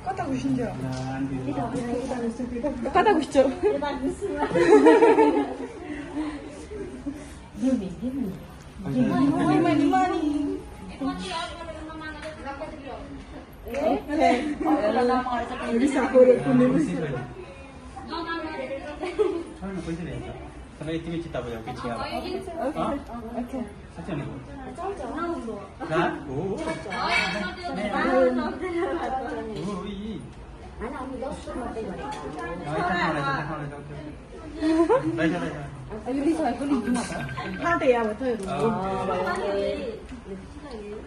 Kata kusinja. Kata kusinja. Give me. Sampai itu cerita apa yang kecil? Okay. Macam ni. Dah? Oh. Oh, ini. हाँ तो यार बता दो।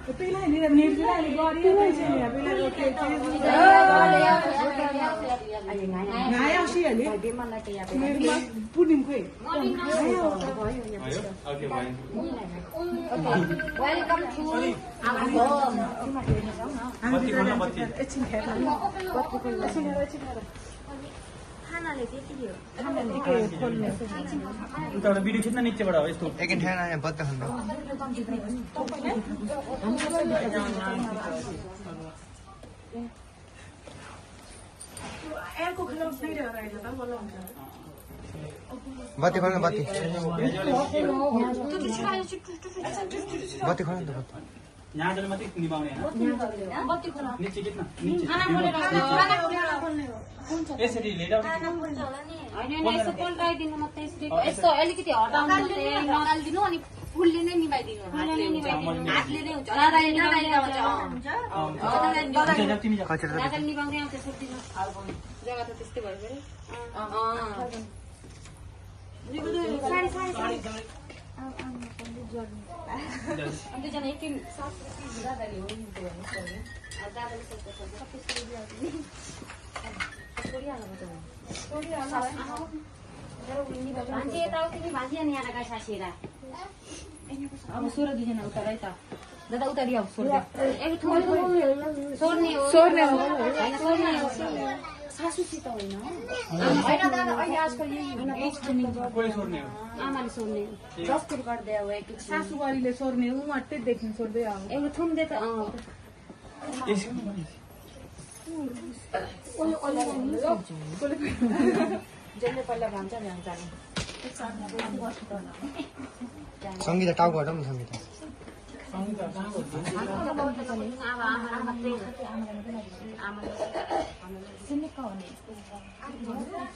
तो पहले नहीं रहा नहीं रहा नहीं गौरी है कैसे नहीं पहले रोके Ngaya sih ya ni. Puning kue. Okay, bye. Welcome to our home. Bati mana bati? उता वीडियो खींचना नीचे बढ़ाओ इसको एक ठहरना है बत्ता खंडो Airको खिलाफ नहीं रह रहा है ज्यादा बोलो हमसे बत्ती खोल्नु बत्ती बत्ती खोल्नु त बत्ती यहाँ जले मात्रै निभाउने हैन बत्ती खोला नीचे कितना नीचे यसरी लिएर हैन यसो पल्टाइदिनु मात्रै यसो अलिकति हटाउनु मात्रै नगाल्दिनु अनि फुलले नै निभाइदिनु हातले नै हुन्छ दादाले निभाउने आउँछ सोधिदिनु जग्गा त त्यस्तै भयो फेरि साडी दुईजना एकै दादाले हो दादाले भान्जी यताउति नि भान्जी अनि यहाँ गाई सासिएर अब सोह्र दुईजना उतार है त दादा उतारि आऊ सोर्ने हो सासूसित होइन दादा अहिले आजकल यही कोही सोर्ने हो आमाले सोर्ने जस्तो गर्दै अब एक सासूबारीले सोर्ने उ मात्रै देख्नु सोर्दै आऊ एउटा थुम्दै त जसले पहिला भन्छ नि जाने संगीता टाउको हटाउनु संगीता आमा